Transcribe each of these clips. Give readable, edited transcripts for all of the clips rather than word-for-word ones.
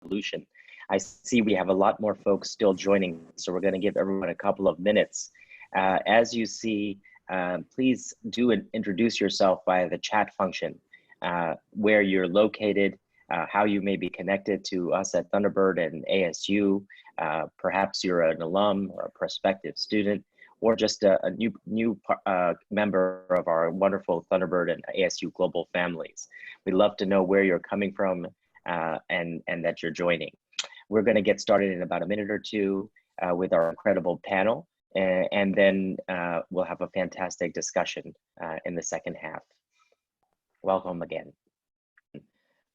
revolution. I see we have a lot more folks still joining, so we're going to give everyone a couple of minutes. As you see, please do introduce yourself via the chat function, where you're located, how you may be connected to us at Thunderbird and ASU. Perhaps you're an alum or a prospective student, or just a new member of our wonderful Thunderbird and ASU global families. We'd love to know where you're coming from and that you're joining. We're going to get started in about a minute or two with our incredible panel, and then we'll have a fantastic discussion in the second half. Welcome again.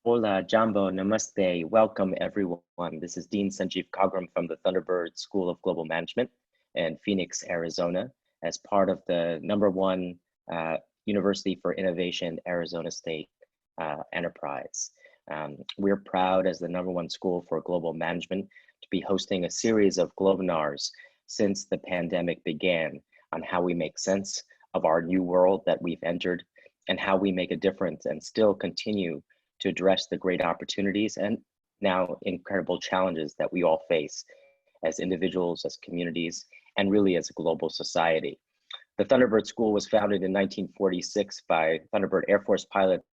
Hola, Jambo, namaste. Welcome, everyone. This is Dean Sanjeev Kagram from the Thunderbird School of Global Management in Phoenix, Arizona, as part of the #1 University for Innovation Arizona State enterprise. We're proud as the #1 school for global management to be hosting a series of Globinars since the pandemic began on how we make sense of our new world that we've entered and how we make a difference and still continue to address the great opportunities and now incredible challenges that we all face as individuals, as communities, and really as a global society. The Thunderbird School was founded in 1946 by Thunderbird Air Force pilots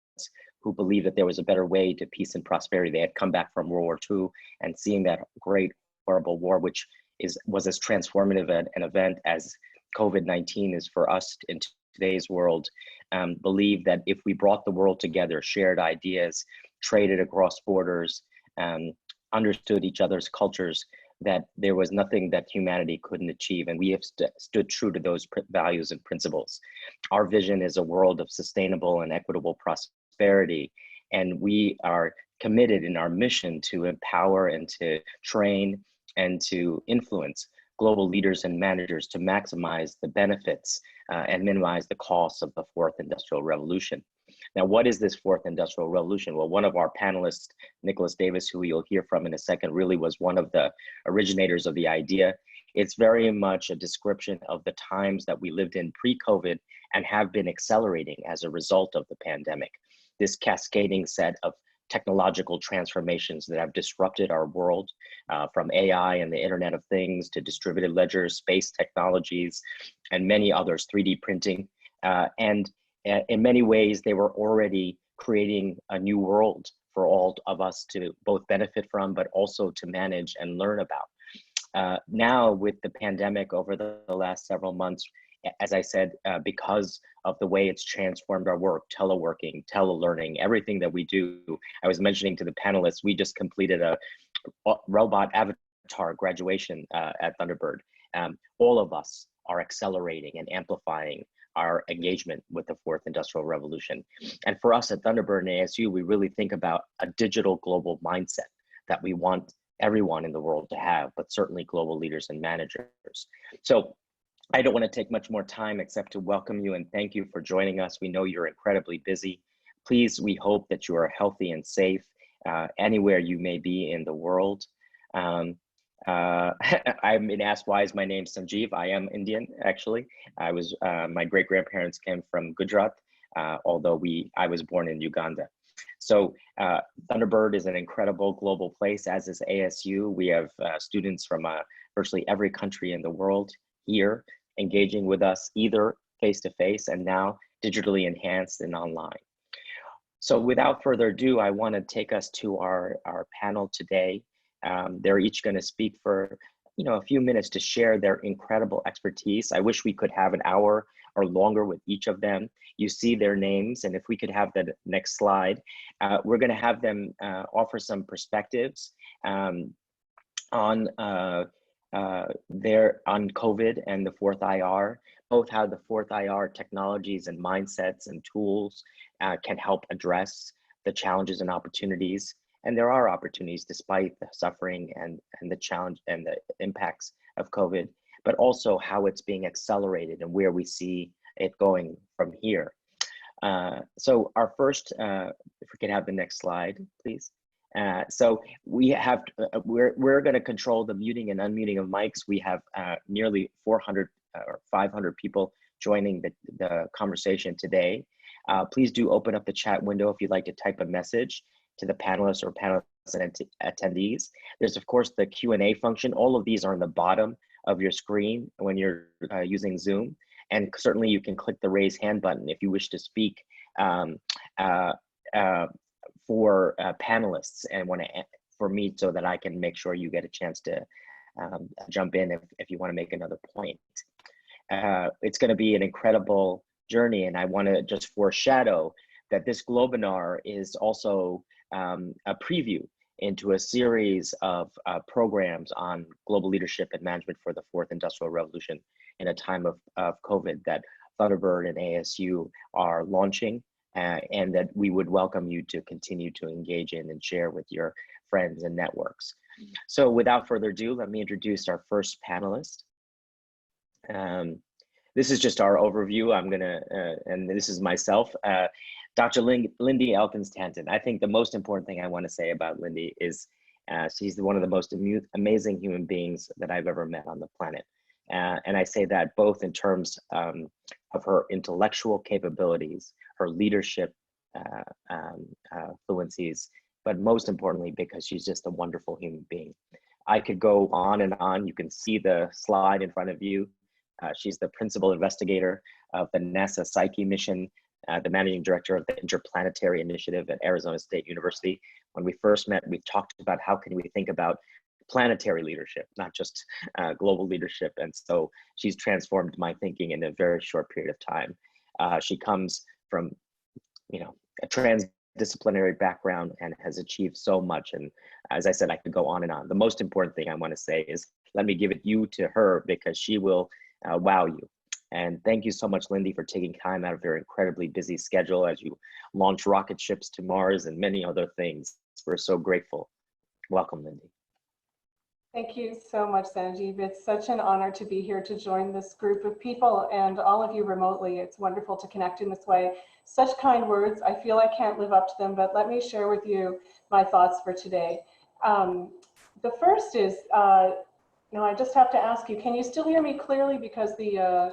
who believed that there was a better way to peace and prosperity. They had come back from World War II and seeing that great, horrible war, which was as transformative an event as COVID-19 is for us in today's world, believed that if we brought the world together, shared ideas, traded across borders, understood each other's cultures, that there was nothing that humanity couldn't achieve. And we have stood true to those values and principles. Our vision is a world of sustainable and equitable prosperity. And we are committed in our mission to empower and to train and to influence global leaders and managers to maximize the benefits and minimize the costs of the fourth industrial revolution. Now, what is this fourth industrial revolution? Well, one of our panelists, Nicolas Davis, who you'll hear from in a second, really was one of the originators of the idea. It's very much a description of the times that we lived in pre-COVID and have been accelerating as a result of the pandemic. This cascading set of technological transformations that have disrupted our world, from AI and the Internet of Things to distributed ledgers, space technologies, and many others, 3D printing. And in many ways, they were already creating a new world for all of us to both benefit from, but also to manage and learn about. Now, with the pandemic over the last several months, as I said, because of the way it's transformed our work, teleworking, telelearning, everything that we do. I was mentioning to the panelists, we just completed a robot avatar graduation at Thunderbird. All of us are accelerating and amplifying our engagement with the fourth industrial revolution. And for us at Thunderbird and ASU, we really think about a digital global mindset that we want everyone in the world to have, but certainly global leaders and managers. So I don't want to take much more time except to welcome you and thank you for joining us. We know you're incredibly busy. Please, we hope that you are healthy and safe anywhere you may be in the world. I've been asked why is my name Sanjeev. I am Indian, actually. I was my great grandparents came from Gujarat, although I was born in Uganda. So Thunderbird is an incredible global place, as is ASU. We have students from virtually every country in the world here, engaging with us either face-to-face and now digitally enhanced and online. So without further ado, I want to take us to our panel today. They're each going to speak for a few minutes to share their incredible expertise. I wish we could have an hour or longer with each of them. You see their names, and if we could have the next slide, we're going to have them offer some perspectives on COVID and the fourth IR, both how the fourth IR technologies and mindsets and tools can help address the challenges and opportunities. And there are opportunities despite the suffering and the challenge and the impacts of COVID, but also how it's being accelerated and where we see it going from here. So our first, if we could have the next slide, please. So we're going to control the muting and unmuting of mics. We have nearly 400 or 500 people joining the conversation today. Please do open up the chat window if you'd like to type a message to the panelists or panelists and attendees. There's of course the Q&A function. All of these are on the bottom of your screen when you're using Zoom. And certainly you can click the raise hand button if you wish to speak for panelists and want to, for me, so that I can make sure you get a chance to jump in if you want to make another point. It's going to be an incredible journey, and I want to just foreshadow that this Globinar is also a preview into a series of programs on global leadership and management for the fourth industrial revolution in a time of COVID that Thunderbird and ASU are launching, and that we would welcome you to continue to engage in and share with your friends and networks. So without further ado, let me introduce our first panelist. This is just our overview. I'm gonna, and this is myself, Dr. Lindy Elkins-Tanton. I think the most important thing I want to say about Lindy is she's one of the most amazing human beings that I've ever met on the planet. And I say that both in terms of her intellectual capabilities, her leadership fluencies, but most importantly, because she's just a wonderful human being. I could go on and on. You can see the slide in front of you. She's the principal investigator of the NASA Psyche mission, the managing director of the Interplanetary Initiative at Arizona State University. When we first met, we talked about how can we think about planetary leadership, not just global leadership. And so she's transformed my thinking in a very short period of time. She comes from, a transdisciplinary background and has achieved so much. And as I said, I could go on and on. The most important thing I want to say is let me give it you to her, because she will wow you. And thank you so much, Lindy, for taking time out of your incredibly busy schedule as you launch rocket ships to Mars and many other things. We're so grateful. Welcome, Lindy. Thank you so much, Sanjeev. It's such an honor to be here to join this group of people and all of you remotely. It's wonderful to connect in this way. Such kind words. I feel I can't live up to them, but let me share with you my thoughts for today. The first is, I just have to ask you, can you still hear me clearly? Because the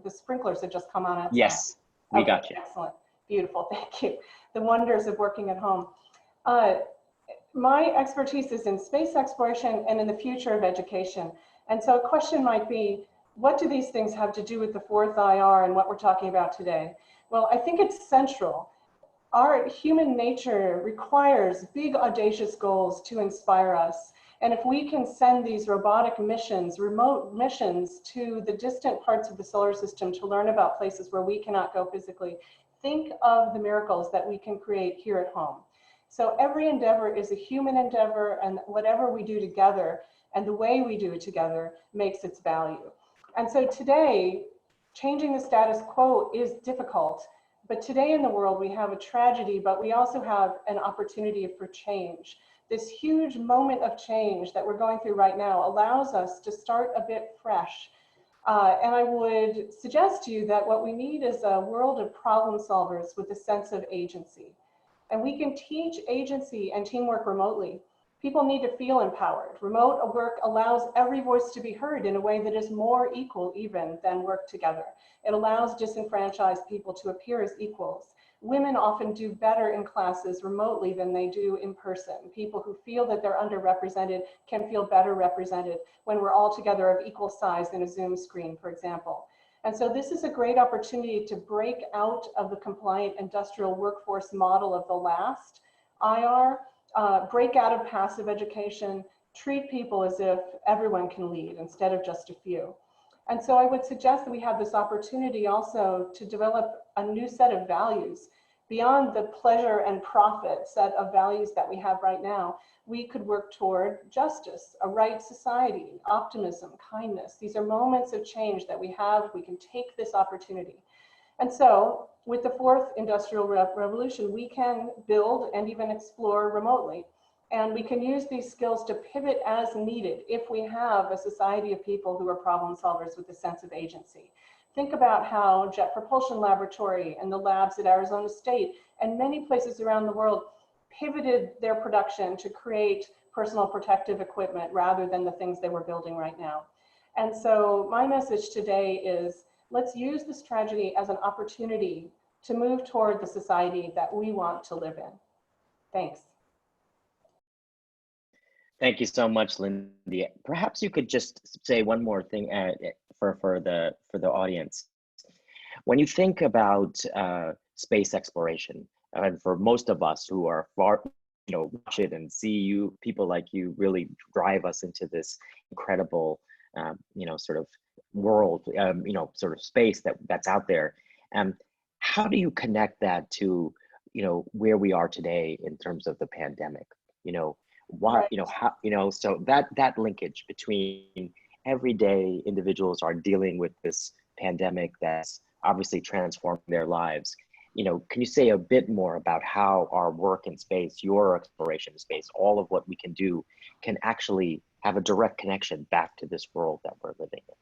sprinklers had just come on outside. Yes, we got you. Excellent, beautiful, thank you. The wonders of working at home. My expertise is in space exploration and in the future of education. And so a question might be, what do these things have to do with the fourth IR and what we're talking about today? Well, I think it's central. Our human nature requires big, audacious goals to inspire us. And if we can send these robotic missions, remote missions to the distant parts of the solar system to learn about places where we cannot go physically, think of the miracles that we can create here at home. So every endeavor is a human endeavor, and whatever we do together and the way we do it together makes its value. And so today, changing the status quo is difficult, but today in the world we have a tragedy, but we also have an opportunity for change. This huge moment of change that we're going through right now allows us to start a bit fresh. And I would suggest to you that what we need is a world of problem solvers with a sense of agency. And we can teach agency and teamwork remotely. People need to feel empowered. Remote work allows every voice to be heard in a way that is more equal even than work together. It allows disenfranchised people to appear as equals. Women often do better in classes remotely than they do in person. People who feel that they're underrepresented can feel better represented when we're all together of equal size in a Zoom screen, for example. And so this is a great opportunity to break out of the compliant industrial workforce model of the last IR, break out of passive education, treat people as if everyone can lead instead of just a few. And so I would suggest that we have this opportunity also to develop a new set of values beyond the pleasure and profit set of values that we have right now. We could work toward justice, a right society, optimism, kindness. These are moments of change that we have. We can take this opportunity. And so with the fourth industrial revolution, we can build and even explore remotely. And we can use these skills to pivot as needed if we have a society of people who are problem solvers with a sense of agency. Think about how Jet Propulsion Laboratory and the labs at Arizona State and many places around the world pivoted their production to create personal protective equipment rather than the things they were building right now. And so my message today is, let's use this tragedy as an opportunity to move toward the society that we want to live in. Thanks. Thank you so much, Lindy. Perhaps you could just say one more thing for the audience. When you think about space exploration, and for most of us who are far, watch it and see you, people like you really drive us into this incredible, sort of world, sort of space that's out there. Um, how do you connect that to, where we are today in terms of the pandemic? You know, what, Right. how, so that linkage between everyday individuals are dealing with this pandemic that's obviously transformed their lives. Can you say a bit more about how our work in space, your exploration in space, all of what we can do can actually have a direct connection back to this world that we're living in?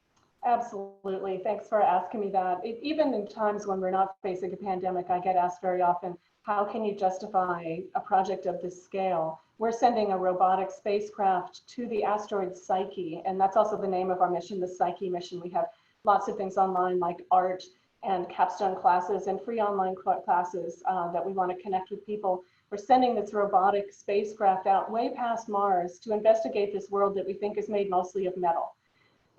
Absolutely. Thanks for asking me that. Even in times when we're not facing a pandemic, I get asked very often, how can you justify a project of this scale? We're sending a robotic spacecraft to the asteroid Psyche, and that's also the name of our mission, the Psyche mission. We have lots of things online like art and capstone classes and free online classes that we want to connect with people. We're sending this robotic spacecraft out way past Mars to investigate this world that we think is made mostly of metal.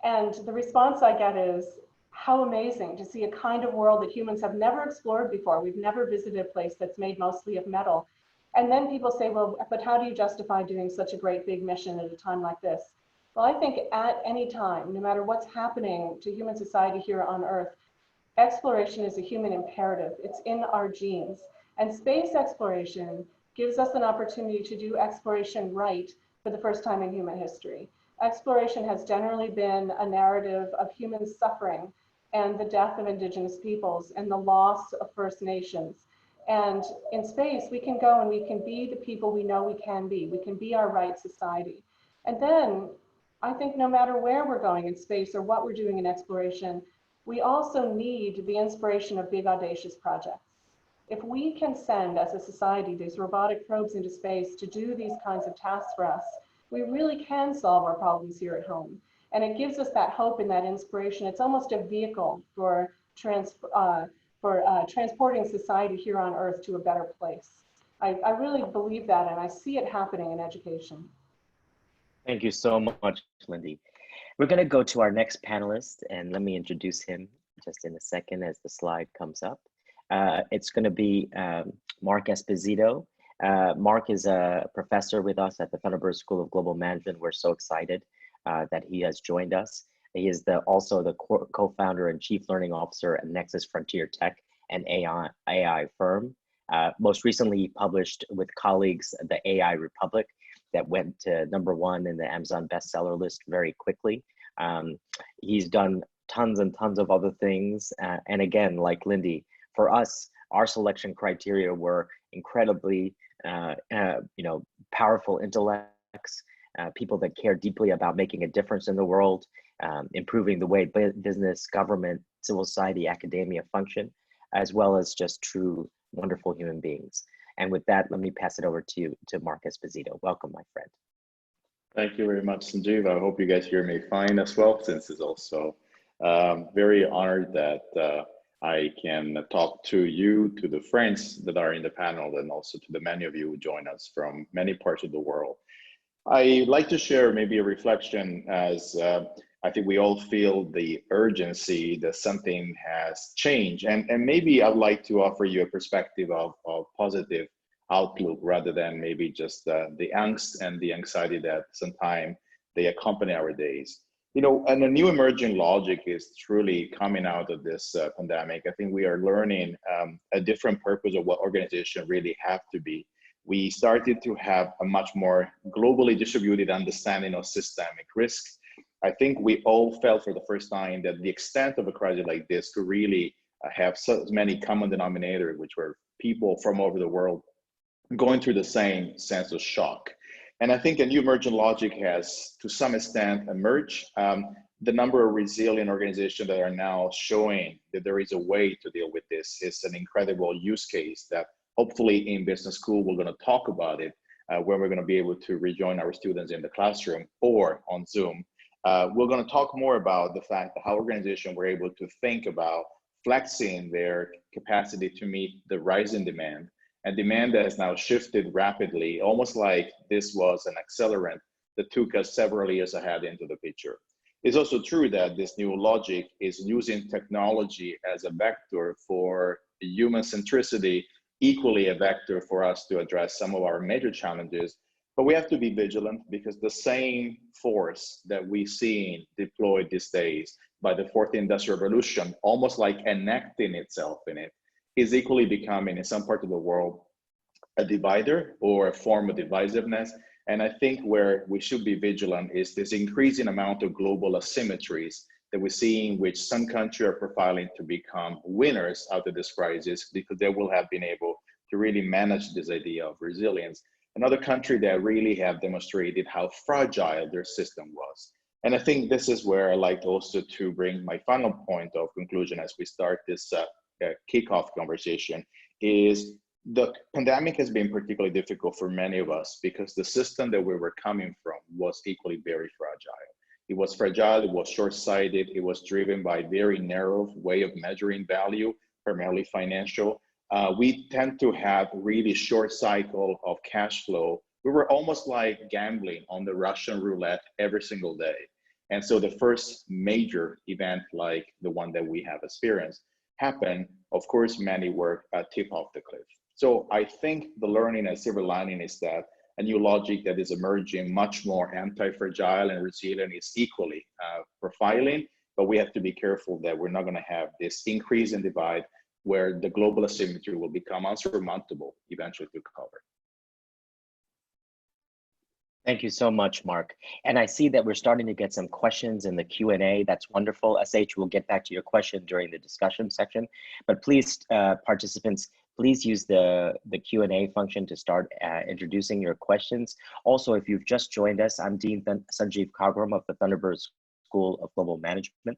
And the response I get is, how amazing to see a kind of world that humans have never explored before. We've never visited a place that's made mostly of metal. And then people say, well, but how do you justify doing such a great big mission at a time like this? Well, I think at any time, no matter what's happening to human society here on Earth, exploration is a human imperative. It's in our genes. And space exploration gives us an opportunity to do exploration right for the first time in human history. Exploration has generally been a narrative of human suffering and the death of indigenous peoples and the loss of First Nations. And in space, we can go and we can be the people we know we can be. We can be our right society. And then I think no matter where we're going in space or what we're doing in exploration, we also need the inspiration of big, audacious projects. If we can send as a society these robotic probes into space to do these kinds of tasks for us, we really can solve our problems here at home. And it gives us that hope and that inspiration. It's almost a vehicle for transporting society here on Earth to a better place. I really believe that, and I see it happening in education. Thank you so much, Lindy. We're going to go to our next panelist, and let me introduce him just in a second as the slide comes up. It's going to be Mark Esposito. Mark is a professor with us at the Thunderbird School of Global Management. We're so excited that he has joined us. He is also the co-founder and chief learning officer at Nexus Frontier Tech, an AI firm. Most recently, he published with colleagues the AI Republic that went to #1 in the Amazon bestseller list very quickly. He's done tons and tons of other things. And again, like Lindy, for us, our selection criteria were incredibly powerful intellects, people that care deeply about making a difference in the world, improving the way business, government, civil society, academia function, as well as just true, wonderful human beings. And with that, let me pass it over to you, to Mark Esposito. Welcome, my friend. Thank you very much, Sanjeev. I hope you guys hear me fine as well, since it's also very honored that I can talk to you, to the friends that are in the panel, and also to the many of you who join us from many parts of the world. I like to share maybe a reflection as I think we all feel the urgency that something has changed. And maybe I'd like to offer you a perspective of positive outlook rather than maybe just the angst and the anxiety that sometimes they accompany our days. And a new emerging logic is truly coming out of this pandemic. I think we are learning a different purpose of what organizations really have to be. We started to have a much more globally distributed understanding of systemic risk. I think we all felt for the first time that the extent of a crisis like this could really have so many common denominators, which were people from all over the world going through the same sense of shock. And I think a new emergent logic has, to some extent, emerged. The number of resilient organizations that are now showing that there is a way to deal with this is an incredible use case that hopefully in business school, we're going to talk about it when we're going to be able to rejoin our students in the classroom or on Zoom. We're going to talk more about the fact that how organizations were able to think about flexing their capacity to meet the rising demand, and demand that has now shifted rapidly, almost like this was an accelerant that took us several years ahead into the picture. It's also true that this new logic is using technology as a vector for human centricity, equally a vector for us to address some of our major challenges. But we have to be vigilant because the same force that we see deployed these days by the fourth industrial revolution, almost like enacting itself in it, is equally becoming in some part of the world a divider or a form of divisiveness. And I think where we should be vigilant is this increasing amount of global asymmetries that we see in which some countries are profiling to become winners out of this crisis because they will have been able to really manage this idea of resilience. Another country that really have demonstrated how fragile their system was. And I think this is where I like also to bring my final point of conclusion as we start this kickoff conversation is the pandemic has been particularly difficult for many of us because the system that we were coming from was equally very fragile. It was fragile, it was short-sighted, it was driven by a very narrow way of measuring value, primarily financial. We tend to have really short cycle of cash flow. We were almost like gambling on the Russian roulette every single day. And so the first major event like the one that we have experienced happened, of course, many were tip off the cliff. So I think the learning and silver lining is that a new logic that is emerging, much more anti-fragile and resilient, is equally profiling, but we have to be careful that we're not going to have this increase in divide where the global asymmetry will become unsurmountable eventually to cover. Thank you so much, Mark. And I see that we're starting to get some questions in the Q&A. That's wonderful. SH, we'll get back to your question during the discussion section. But please, participants, please use the Q&A function to start introducing your questions. Also, if you've just joined us, I'm Dean Sanjeev Kagram of the Thunderbird School of Global Management.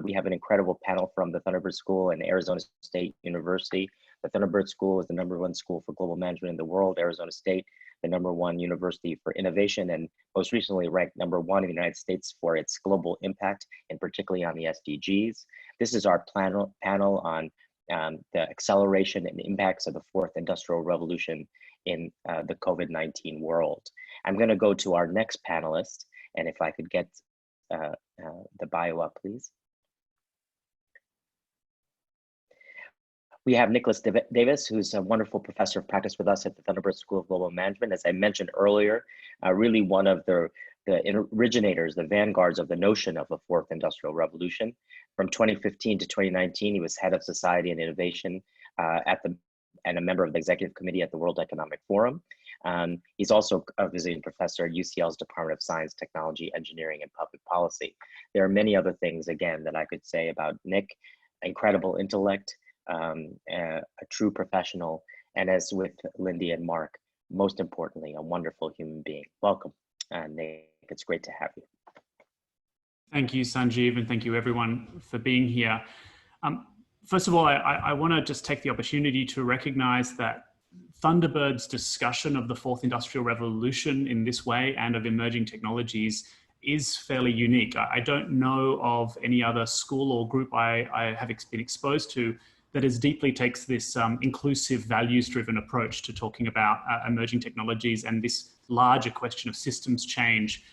We have an incredible panel from the Thunderbird School and Arizona State University. The Thunderbird School is the #1 school for global management in the world. Arizona State, the #1 university for innovation, and most recently ranked #1 in the United States for its global impact, and particularly on the SDGs. This is our panel on the acceleration and impacts of the fourth industrial revolution in the COVID-19 world. I'm going to go to our next panelist, and if I could get the bio up, please. We have Nicolas Davis, who's a wonderful professor of practice with us at the Thunderbird School of Global Management. As I mentioned earlier, really one of the originators, the vanguards of the notion of the fourth industrial revolution. From 2015 to 2019, he was head of society and innovation and a member of the executive committee at the World Economic Forum. He's also a visiting professor at UCL's Department of Science, Technology, Engineering, and Public Policy. There are many other things, again, that I could say about Nick. Incredible intellect, a true professional, and as with Lindy and Mark, most importantly, a wonderful human being. Welcome, Nick. It's great to have you. Thank you, Sanjeev, and thank you everyone for being here. First of all, I want to just take the opportunity to recognize that Thunderbird's discussion of the fourth industrial revolution in this way and of emerging technologies is fairly unique. I don't know of any other school or group I have been exposed to that as deeply takes this inclusive, values-driven approach to talking about emerging technologies and this larger question of systems change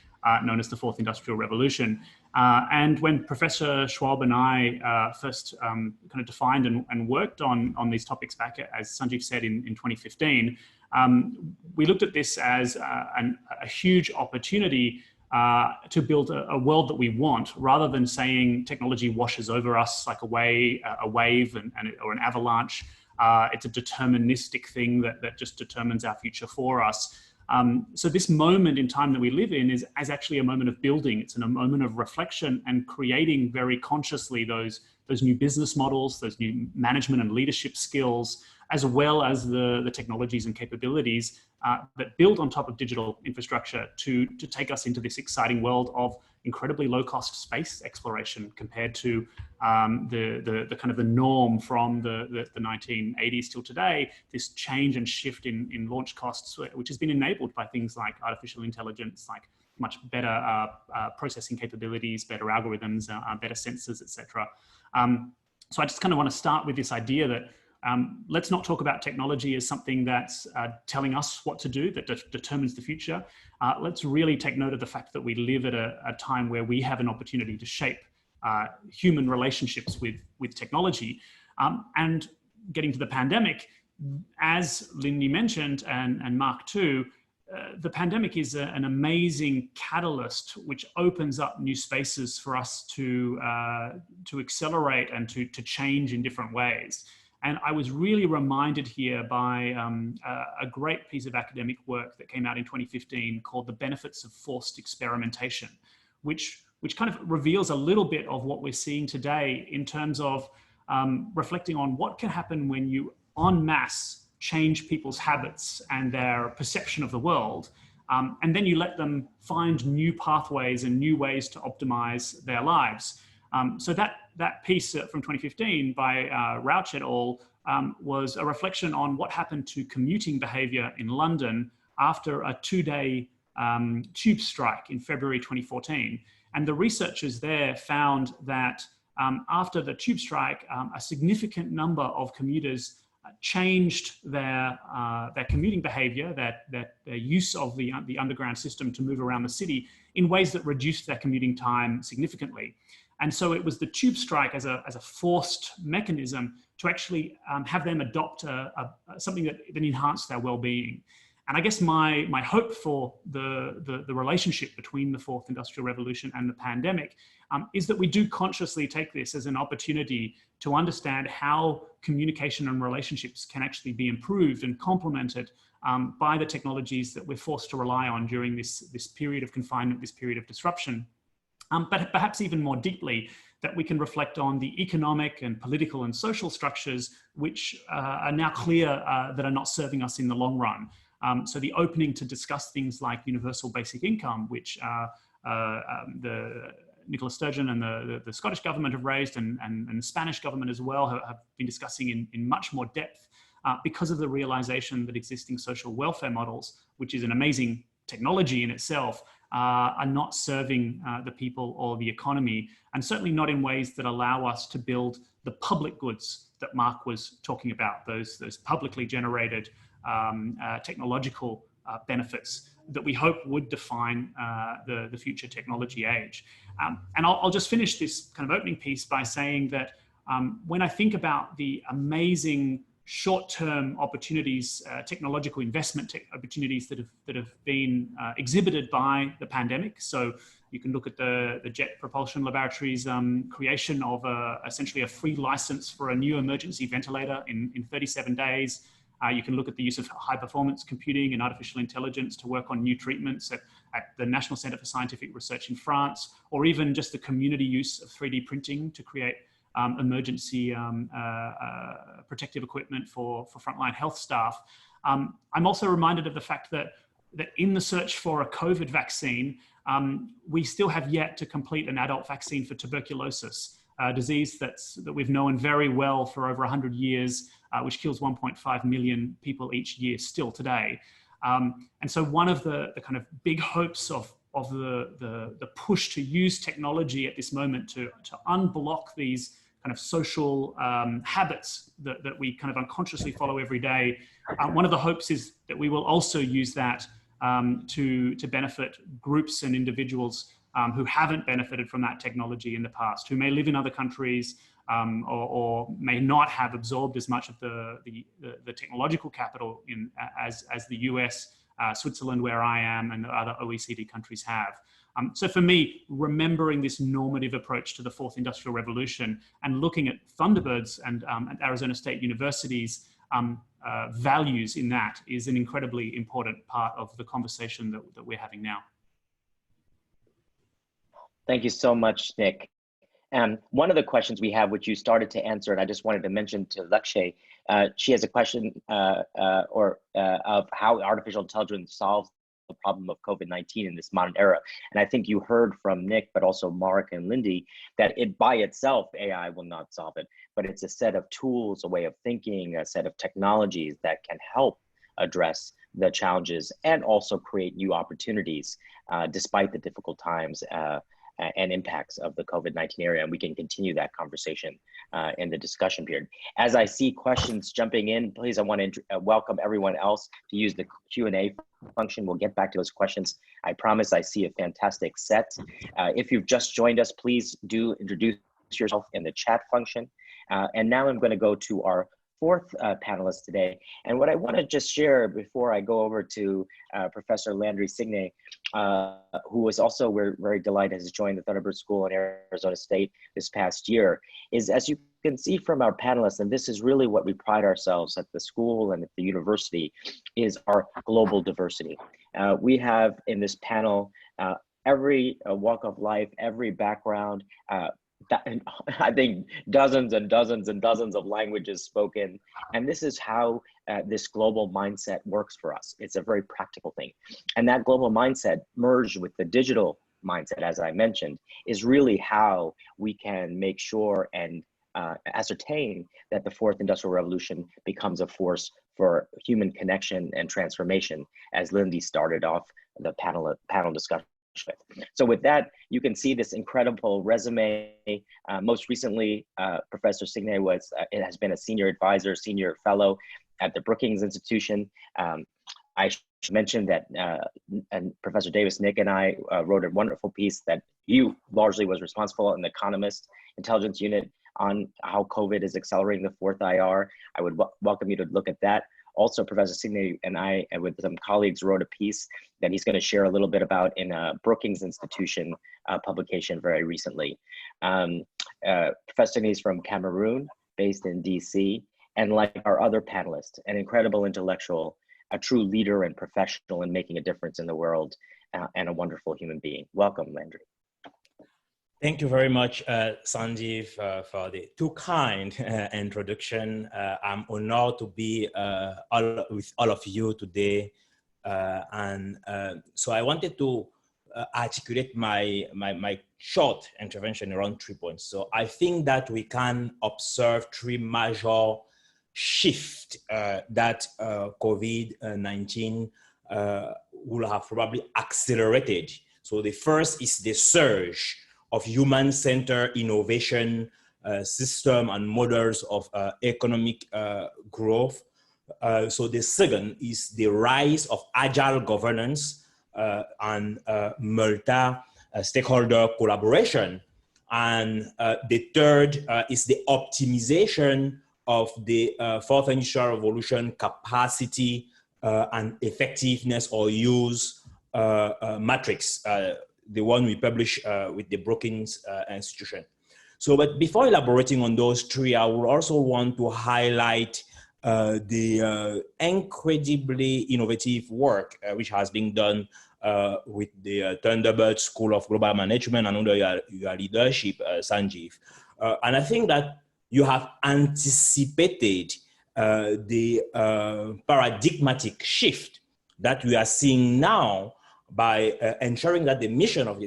known as the fourth industrial revolution. And when Professor Schwab and I first kind of defined and worked on these topics back, as Sanjeev said, in 2015, we looked at this as a huge opportunity to build a world that we want, rather than saying technology washes over us like a wave or an avalanche. It's a deterministic thing that just determines our future for us. So this moment in time that we live in is actually a moment of building. It's a moment of reflection and creating very consciously those new business models, those new management and leadership skills, as well as the technologies and capabilities that build on top of digital infrastructure to take us into this exciting world of incredibly low-cost space exploration compared to the kind of the norm from the 1980s till today. This change and shift in launch costs, which has been enabled by things like artificial intelligence, like much better processing capabilities, better algorithms, better sensors, etc. So I just kind of want to start with this idea that Let's not talk about technology as something that's telling us what to do, that determines the future. Let's really take note of the fact that we live at a time where we have an opportunity to shape human relationships with technology. And getting to the pandemic, as Lindy mentioned, and Mark too, the pandemic is an amazing catalyst which opens up new spaces for us to accelerate and to change in different ways. And I was really reminded here by a great piece of academic work that came out in 2015 called The Benefits of Forced Experimentation, which kind of reveals a little bit of what we're seeing today in terms of reflecting on what can happen when you en masse change people's habits and their perception of the world. And then you let them find new pathways and new ways to optimize their lives. So that piece from 2015 by Rauch et al. Was a reflection on what happened to commuting behavior in London after a 2-day tube strike in February 2014. And the researchers there found that after the tube strike, a significant number of commuters changed their commuting behavior, their use of the underground system to move around the city in ways that reduced their commuting time significantly. And so it was the tube strike as a forced mechanism to actually have them adopt something that enhanced their well-being. And I guess my hope for the relationship between the fourth industrial revolution and the pandemic is that we do consciously take this as an opportunity to understand how communication and relationships can actually be improved and complemented by the technologies that we're forced to rely on during this period of confinement, this period of disruption. But perhaps even more deeply, that we can reflect on the economic and political and social structures which are now clear that are not serving us in the long run. So the opening to discuss things like universal basic income, which the Nicolas Sturgeon and the Scottish government have raised, and the Spanish government as well have been discussing in much more depth because of the realization that existing social welfare models, which is an amazing technology in itself, are not serving the people or the economy, and certainly not in ways that allow us to build the public goods that Mark was talking about, those publicly generated technological benefits that we hope would define the future technology age. And I'll just finish this kind of opening piece by saying that when I think about the amazing short-term opportunities, technological investment opportunities that have been exhibited by the pandemic. So you can look at the Jet Propulsion Laboratory's creation of essentially a free license for a new emergency ventilator in 37 days. You can look at the use of high-performance computing and artificial intelligence to work on new treatments at the National Center for Scientific Research in France, or even just the community use of 3D printing to create emergency protective equipment for frontline health staff. I'm also reminded of the fact that in the search for a COVID vaccine, we still have yet to complete an adult vaccine for tuberculosis, a disease that we've known very well for over 100 years, which kills 1.5 million people each year still today. And so one of the kind of big hopes of the push to use technology at this moment to unblock these kind of social habits that we kind of unconsciously follow every day. One of the hopes is that we will also use that to benefit groups and individuals who haven't benefited from that technology in the past, who may live in other countries or may not have absorbed as much of the technological capital as the US, Switzerland, where I am, and the other OECD countries have. So for me, remembering this normative approach to the fourth industrial revolution and looking at Thunderbird's and Arizona State University's values in that is an incredibly important part of the conversation that we're having now. Thank you so much, Nick. One of the questions we have, which you started to answer, and I just wanted to mention to Lakshay, she has a question of how artificial intelligence solves the problem of COVID-19 in this modern era. And I think you heard from Nick, but also Mark and Lindy, that it by itself, AI will not solve it, but it's a set of tools, a way of thinking, a set of technologies that can help address the challenges and also create new opportunities despite the difficult times and impacts of the COVID-19 era, and we can continue that conversation in the discussion period. As I see questions jumping in, please, I want to welcome everyone else to use the Q&A function. We'll get back to those questions. I promise I see a fantastic set. If you've just joined us, please do introduce yourself in the chat function. And now I'm going to go to our fourth panelist today. And what I want to just share before I go over to Professor Landry Signe, who is also, we're very delighted, has joined the Thunderbird School in Arizona State this past year, is, as you can see from our panelists, and this is really what we pride ourselves at the school and at the university, is our global diversity. We have in this panel every walk of life, every background, I think dozens and dozens and dozens of languages spoken. And this is how this global mindset works for us. It's a very practical thing. And that global mindset merged with the digital mindset, as I mentioned, is really how we can make sure and ascertain that the fourth industrial revolution becomes a force for human connection and transformation, as Lindy started off the panel discussion with. So with that, you can see this incredible resume. Most recently, Professor Signe has been a senior advisor, senior fellow at the Brookings Institution. I should mention that and Professor Davis, Nick, and I wrote a wonderful piece that you largely was responsible in the Economist intelligence unit on how COVID is accelerating the fourth IR. I would welcome you to look at that. Also, Professor Signe and I, and with some colleagues, wrote a piece that he's going to share a little bit about in a Brookings Institution publication very recently. Professor Signe is from Cameroon, based in DC, and like our other panelists, an incredible intellectual, a true leader and professional in making a difference in the world, and a wonderful human being. Welcome, Landry. Thank you very much, Sanjeev, for the too kind introduction. I'm honored to be with all of you today. So I wanted to articulate my short intervention around 3 points. So I think that we can observe three major shifts that COVID-19 will have probably accelerated. So the first is the surge of human-centered innovation system and models of economic growth. So the second is the rise of agile governance and multi-stakeholder collaboration. And the third is the optimization of the fourth industrial revolution capacity and effectiveness or use matrix, the one we publish with the Brookings Institution. So, but before elaborating on those three, I would also want to highlight the incredibly innovative work which has been done with the Thunderbird School of Global Management and under your leadership, Sanjeev. And I think that you have anticipated the paradigmatic shift that we are seeing now by ensuring that the mission of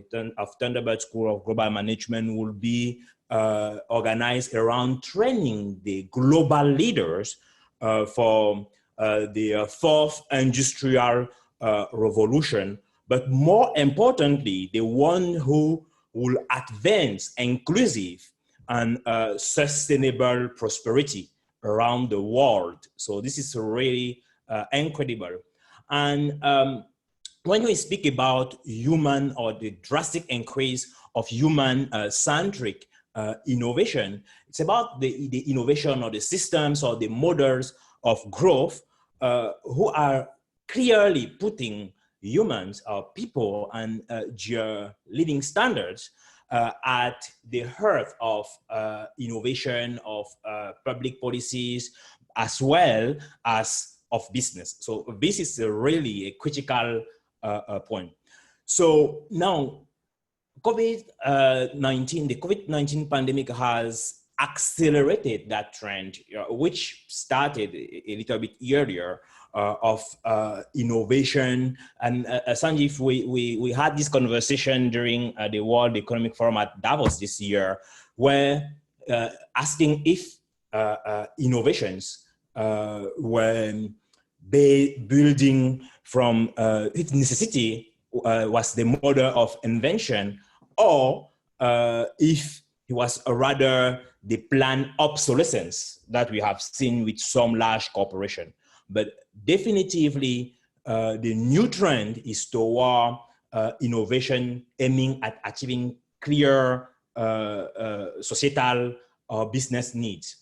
Thunderbird School of Global Management will be organized around training the global leaders for the fourth industrial revolution, but more importantly, the one who will advance inclusive and sustainable prosperity around the world. So this is really incredible. And when we speak about human or the drastic increase of human-centric innovation, it's about the innovation or the systems or the models of growth who are clearly putting humans or people and living standards at the heart of innovation, of public policies, as well as of business. So this is really a critical point. So now, COVID-19, the COVID-19 pandemic has accelerated that trend, which started a little bit earlier of innovation. And Sanjeev, we had this conversation during the World Economic Forum at Davos this year, where asking if innovations were building from its necessity was the model of invention, or if it was rather the planned obsolescence that we have seen with some large corporation. But definitively, the new trend is toward innovation aiming at achieving clear societal or business needs.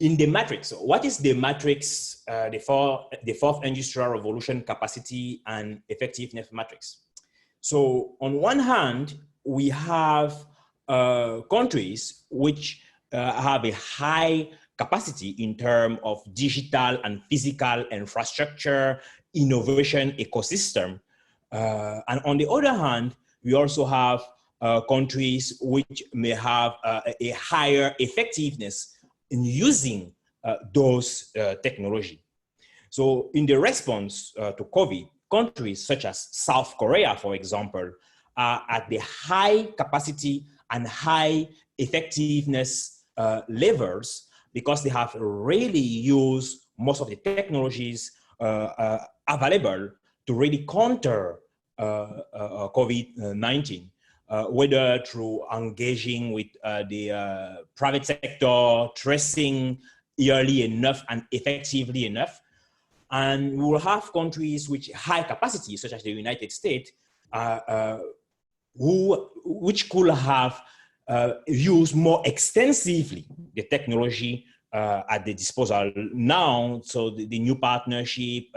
In the matrix, what is the matrix, the fourth industrial revolution capacity and effectiveness matrix? So on one hand, we have countries which have a high capacity in terms of digital and physical infrastructure, innovation ecosystem. And on the other hand, we also have countries which may have a higher effectiveness in using those technology. So in the response to COVID, countries such as South Korea, for example, are at the high capacity and high effectiveness levels because they have really used most of the technologies available to really counter COVID-19. Whether through engaging with the private sector, tracing early enough and effectively enough. And we will have countries with high capacity, such as the United States, which could have used more extensively the technology at the disposal now. So the new partnership,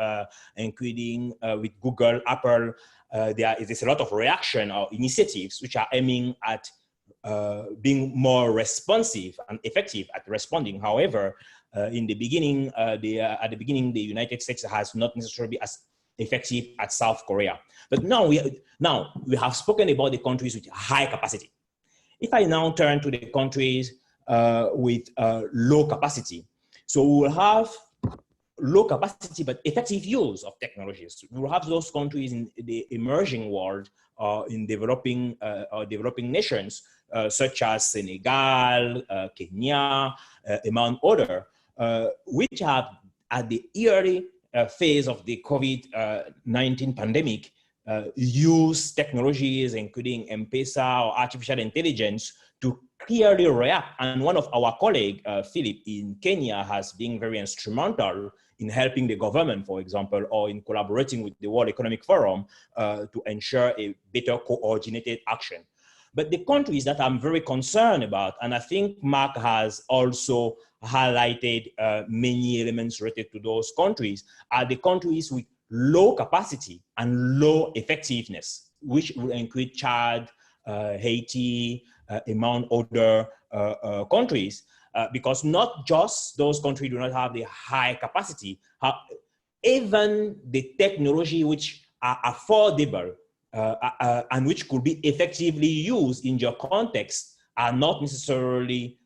including with Google, Apple, there's a lot of reaction or initiatives which are aiming at being more responsive and effective at responding. However, in the beginning, at the beginning, the United States has not necessarily been as effective as South Korea. But now we have spoken about the countries with high capacity. If I now turn to the countries with low capacity, so we will have low capacity but effective use of technologies. We will have those countries in the emerging world or in developing nations such as Senegal, Kenya, among others, which have at the early phase of the COVID-19 pandemic use technologies including M-Pesa or artificial intelligence to clearly react. And one of our colleagues, Philip, in Kenya has been very instrumental in helping the government, for example, or in collaborating with the World Economic Forum to ensure a better coordinated action. But the countries that I'm very concerned about, and I think Mark has also highlighted many elements related to those countries, are the countries with low capacity and low effectiveness, which will include Chad, Haiti, among other countries, because not just those countries do not have the high capacity, even the technology which are affordable and which could be effectively used in your context are not necessarily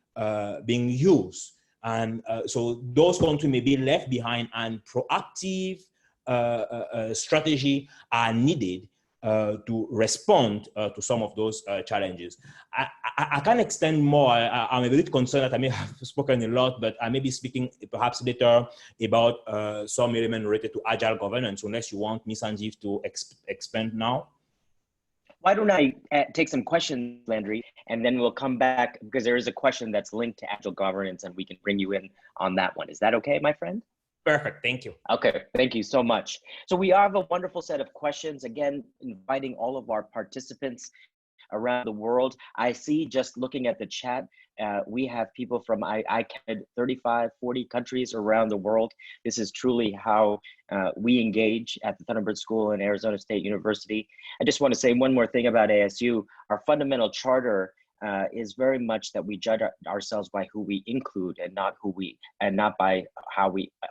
being used. And so those countries may be left behind, and proactive strategy are needed to respond to some of those challenges. I can't extend more. I'm a bit concerned that I may have spoken a lot, but I may be speaking perhaps later about some element related to agile governance, unless you want me, Sanjeev, to expand now. Why don't I take some questions, Landry, and then we'll come back because there is a question that's linked to agile governance and we can bring you in on that one. Is that okay, my friend? Perfect, thank you. Okay, thank you so much. So we have a wonderful set of questions, again, inviting all of our participants around the world. I see, just looking at the chat, we have people from, I counted 35, 40 countries around the world. This is truly how we engage at the Thunderbird School and Arizona State University. I just want to say one more thing about ASU. Our fundamental charter is very much that we judge ourselves by who we include and not by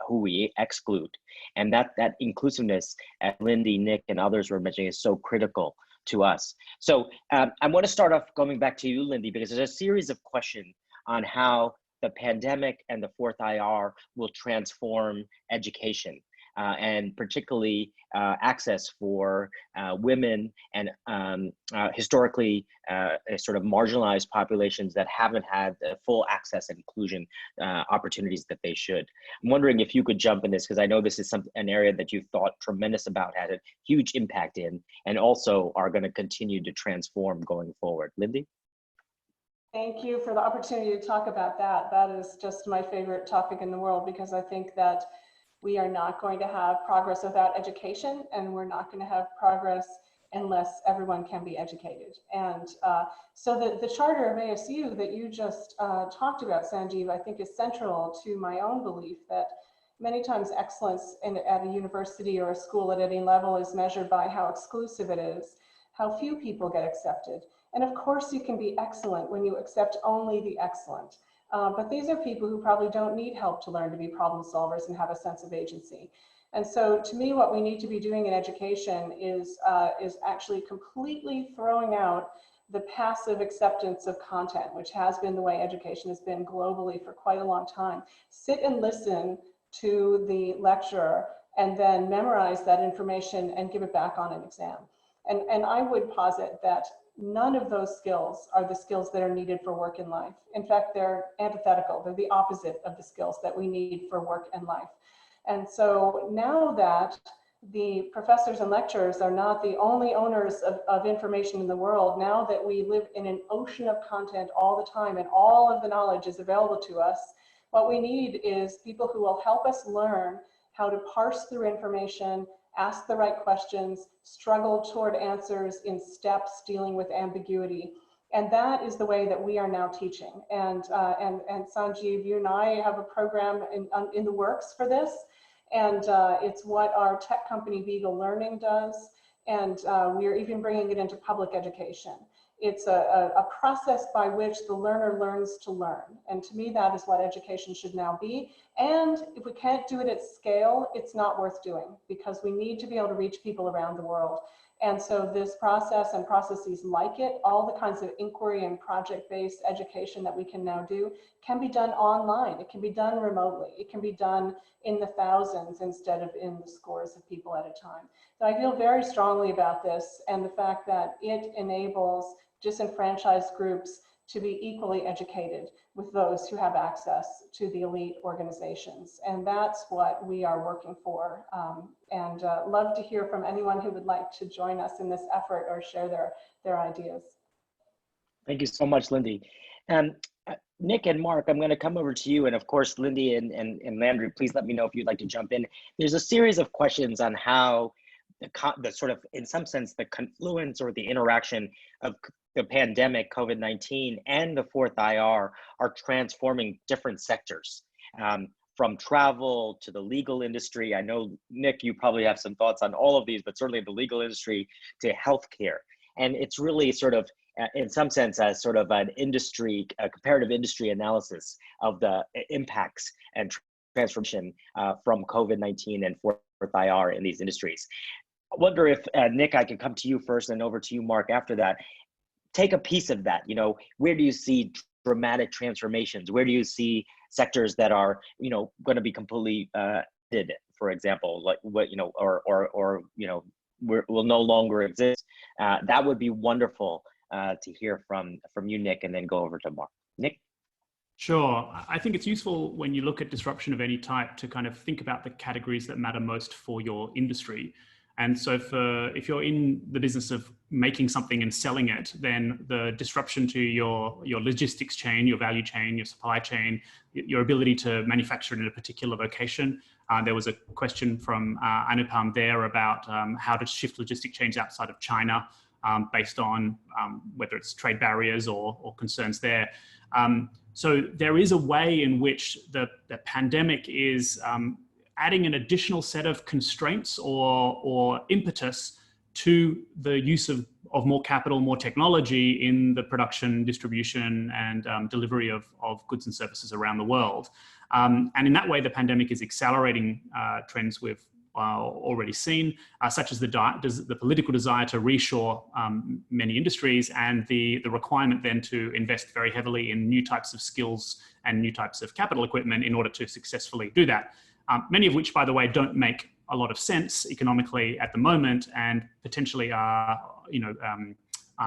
who we exclude. And that inclusiveness, as Lindy, Nick, and others were mentioning, is so critical to us. So I want to start off going back to you, Lindy, because there's a series of questions on how the pandemic and the fourth IR will transform education. and particularly access for women and historically sort of marginalized populations that haven't had the full access and inclusion opportunities that they should. I'm wondering if you could jump in this, because I know this is an area that you've thought tremendous about, had a huge impact in, and also are going to continue to transform going forward. Lindy? Thank you for the opportunity to talk about that. That is just my favorite topic in the world, because I think that we are not going to have progress without education, and we're not going to have progress unless everyone can be educated. And so the charter of ASU that you just talked about, Sanjeev, I think is central to my own belief that many times excellence at a university or a school at any level is measured by how exclusive it is, how few people get accepted. And of course you can be excellent when you accept only the excellent. But these are people who probably don't need help to learn to be problem solvers and have a sense of agency. And so to me, what we need to be doing in education is actually completely throwing out the passive acceptance of content, which has been the way education has been globally for quite a long time. Sit and listen to the lecturer and then memorize that information and give it back on an exam. And I would posit that none of those skills are the skills that are needed for work in life. In fact, they're antithetical. They're the opposite of the skills that we need for work and life. And so now that the professors and lecturers are not the only owners of information in the world, now that we live in an ocean of content all the time and all of the knowledge is available to us, what we need is people who will help us learn how to parse through information, ask the right questions, struggle toward answers in steps dealing with ambiguity. And that is the way that we are now teaching. And Sanjeev, you and I have a program in the works for this. And it's what our tech company Beagle Learning does. And we are even bringing it into public education. It's a process by which the learner learns to learn. And to me, that is what education should now be. And if we can't do it at scale, it's not worth doing, because we need to be able to reach people around the world. And so this process and processes like it, all the kinds of inquiry and project-based education that we can now do, can be done online. It can be done remotely. It can be done in the thousands instead of in the scores of people at a time. So I feel very strongly about this, and the fact that it enables disenfranchised groups to be equally educated with those who have access to the elite organizations. And that's what we are working for. And love to hear from anyone who would like to join us in this effort or share their ideas. Thank you so much, Lindy. Nick and Mark, I'm going to come over to you. And of course, Lindy and Landry, please let me know if you'd like to jump in. There's a series of questions on how the sort of, in some sense, the confluence or the interaction of the pandemic, COVID-19, and the fourth IR are transforming different sectors, from travel to the legal industry. I know, Nick, you probably have some thoughts on all of these, but certainly the legal industry to healthcare. And it's really sort of, in some sense, as sort of an industry, a comparative industry analysis of the impacts and transformation from COVID-19 and fourth IR in these industries. I wonder if, Nick, I could come to you first and over to you, Mark, after that. Take a piece of that. Where do you see dramatic transformations? Where do you see sectors that are, going to be completely dead, for example, like what, will no longer exist? That would be wonderful to hear from you, Nick, and then go over to Mark. Nick? Sure. I think it's useful when you look at disruption of any type to kind of think about the categories that matter most for your industry. And so if you're in the business of making something and selling it, then the disruption to your logistics chain, your value chain, your supply chain, your ability to manufacture it in a particular location. There was a question from Anupam there about how to shift logistic chains outside of China based on whether it's trade barriers or concerns there. So there is a way in which the pandemic is adding an additional set of constraints or impetus to the use of more capital, more technology in the production, distribution, and delivery of goods and services around the world. And in that way, the pandemic is accelerating trends we've already seen, such as the political desire to reshore many industries and the requirement then to invest very heavily in new types of skills and new types of capital equipment in order to successfully do that. Many of which, by the way, don't make a lot of sense economically at the moment, and potentially are,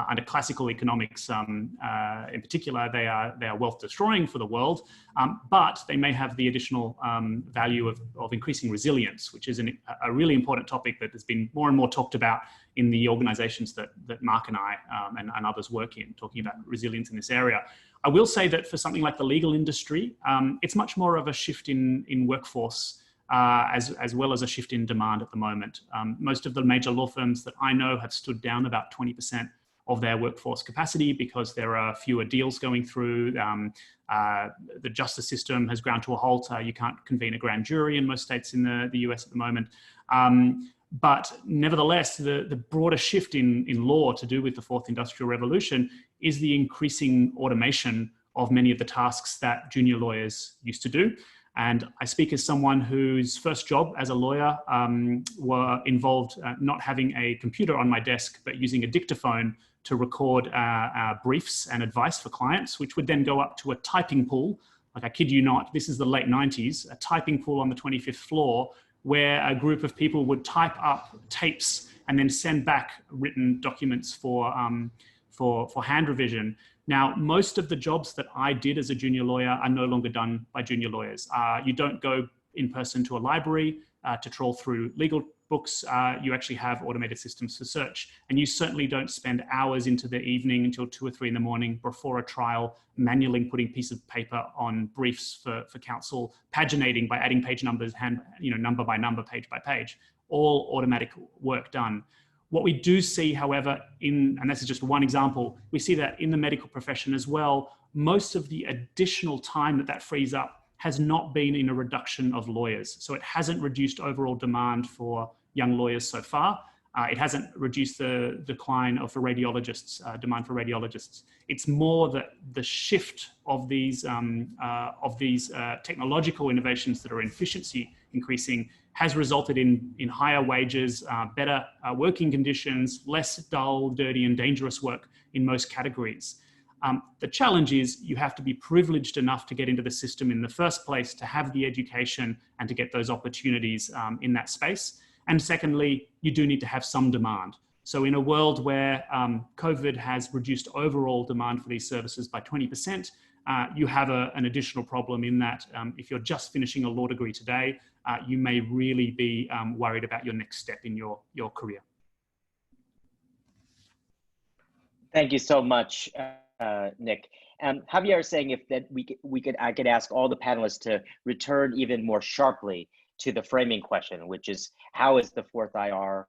under classical economics in particular, they are wealth destroying for the world, but they may have the additional value of increasing resilience, which is a really important topic that has been more and more talked about in the organizations that Mark and I and others work in, talking about resilience in this area. I will say that for something like the legal industry, it's much more of a shift in workforce as well as a shift in demand at the moment. Most of the major law firms that I know have stood down about 20% of their workforce capacity because there are fewer deals going through. The justice system has ground to a halt. You can't convene a grand jury in most states in the US at the moment. But nevertheless, the broader shift in law to do with the fourth industrial revolution is the increasing automation of many of the tasks that junior lawyers used to do. And I speak as someone whose first job as a lawyer involved not having a computer on my desk, but using a dictaphone to record briefs and advice for clients, which would then go up to a typing pool. Like, I kid you not, this is the late 90s, a typing pool on the 25th floor where a group of people would type up tapes and then send back written documents for hand revision. Now, most of the jobs that I did as a junior lawyer are no longer done by junior lawyers. You don't go in person to a library to trawl through legal books. You actually have automated systems for search. And you certainly don't spend hours into the evening until 2 or 3 in the morning before a trial, manually putting pieces of paper on briefs for counsel, paginating by adding page numbers, number by number, page by page, all automatic work done. What we do see, however, and this is just one example, we see that in the medical profession as well, most of the additional time that frees up has not been in a reduction of lawyers. So it hasn't reduced overall demand for young lawyers so far. It hasn't reduced the decline of demand for radiologists. It's more that the shift of these technological innovations that are efficiency increasing has resulted in higher wages, better working conditions, less dull, dirty, and dangerous work in most categories. The challenge is you have to be privileged enough to get into the system in the first place, to have the education and to get those opportunities in that space. And secondly, you do need to have some demand. So in a world where COVID has reduced overall demand for these services by 20%, you have an additional problem in that if you're just finishing a law degree today, you may really be worried about your next step in your career. Thank you so much, Nick. Javier is saying I could ask all the panelists to return even more sharply to the framing question, which is, how is the fourth IR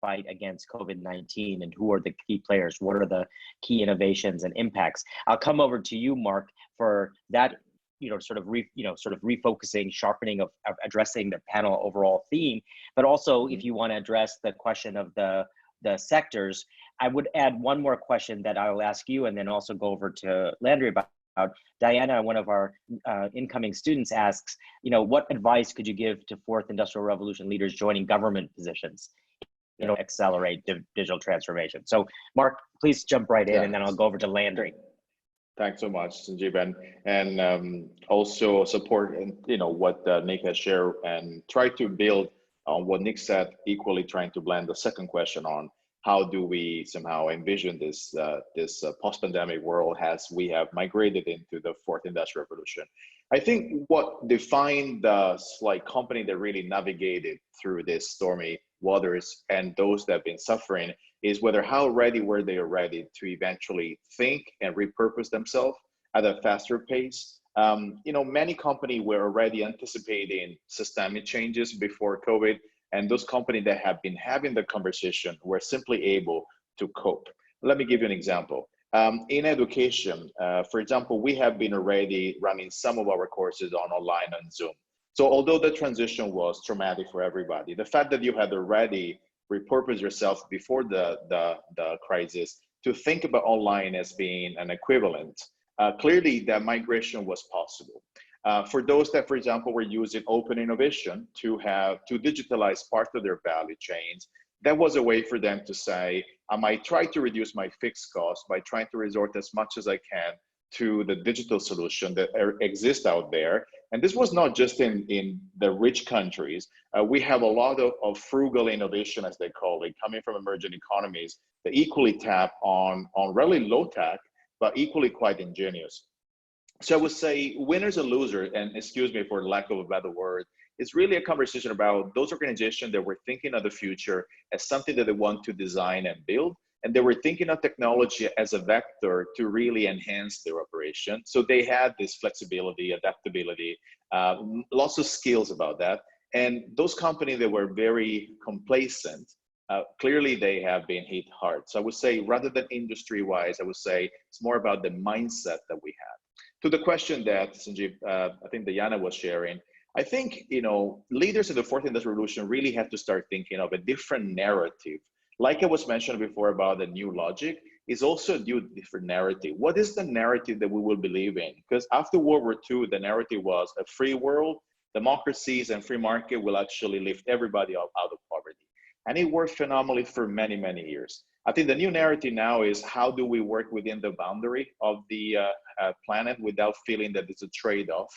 fight against COVID-19, and who are the key players? What are the key innovations and impacts? I'll come over to you, Mark, for that, sort of refocusing, sharpening of addressing the panel overall theme, but also if you want to address the question of the sectors. I would add one more question that I will ask you, and then also go over to Landry about. Diana, one of our incoming students, asks, what advice could you give to fourth industrial revolution leaders joining government positions, accelerate digital transformation? So Mark, please jump right in, and then I'll go over to Landry. Thanks so much, Sanjeev, and also support what Nick has shared, and try to build on what Nick said, equally trying to blend the second question on how do we somehow envision this post-pandemic world as we have migrated into the fourth industrial revolution. I think what defined the company that really navigated through this stormy waters and those that have been suffering is how ready were they already to eventually think and repurpose themselves at a faster pace. Many companies were already anticipating systemic changes before COVID, and those companies that have been having the conversation were simply able to cope. Let me give you an example. In education, for example, we have been already running some of our courses online on Zoom. So although the transition was traumatic for everybody, the fact that you had already repurposed yourself before the crisis to think about online as being an equivalent, clearly that migration was possible. For those that, for example, were using open innovation to digitalize part of their value chains, that was a way for them to say, I might try to reduce my fixed costs by trying to resort as much as I can to the digital solution that exist out there. And this was not just in the rich countries. We have a lot of frugal innovation, as they call it, coming from emerging economies that equally tap on really low tech, but equally quite ingenious. So I would say winners and losers, and excuse me for lack of a better word, it's really a conversation about those organizations that were thinking of the future as something that they want to design and build. And they were thinking of technology as a vector to really enhance their operation. So they had this flexibility, adaptability, lots of skills about that. And those companies that were very complacent, clearly they have been hit hard. So I would say rather than industry-wise, I would say it's more about the mindset that we have. To the question that Sanjeev, I think Diana was sharing, I think, leaders in the fourth industrial revolution really have to start thinking of a different narrative. Like I was mentioned before about the new logic, is also a new different narrative. What is the narrative that we will believe in? Because after World War II, the narrative was a free world, democracies and free market will actually lift everybody out of poverty. And it worked phenomenally for many, many years. I think the new narrative now is how do we work within the boundary of the planet without feeling that it's a trade-off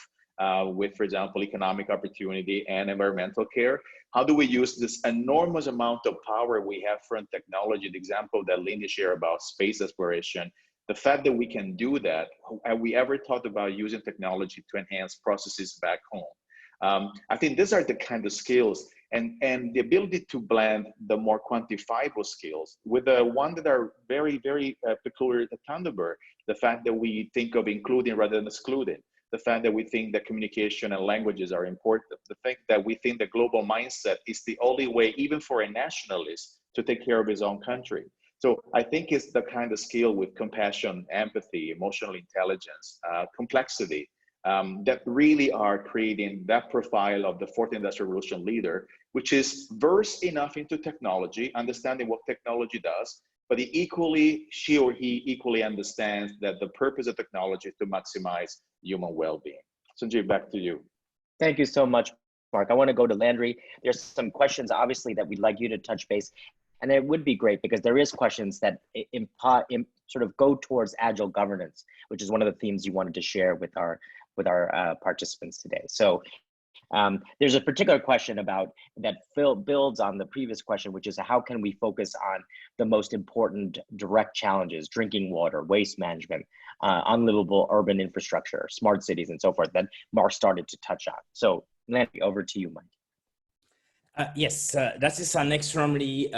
with, for example, economic opportunity and environmental care. How do we use this enormous amount of power we have from technology? The example that Lindy shared about space exploration, the fact that we can do that, have we ever thought about using technology to enhance processes back home? I think these are the kind of skills and the ability to blend the more quantifiable skills with the one that are very, very peculiar to Thunderbird, the fact that we think of including rather than excluding, the fact that we think that communication and languages are important, the fact that we think the global mindset is the only way, even for a nationalist, to take care of his own country. So I think it's the kind of skill with compassion, empathy, emotional intelligence, complexity, that really are creating that profile of the fourth industrial revolution leader, which is versed enough into technology, understanding what technology does, but she or he equally understands that the purpose of technology is to maximize human well-being. Sanjeev, back to you. Thank you so much, Mark. I want to go to Landry. There's some questions, obviously, that we'd like you to touch base. And it would be great because there is questions that sort of go towards agile governance, which is one of the themes you wanted to share with our participants today. So there's a particular question about that builds on the previous question, which is how can we focus on the most important direct challenges, drinking water, waste management, unlivable urban infrastructure, smart cities, and so forth, that Mark started to touch on. So Landry, over to you, Mike. Yes, that is an extremely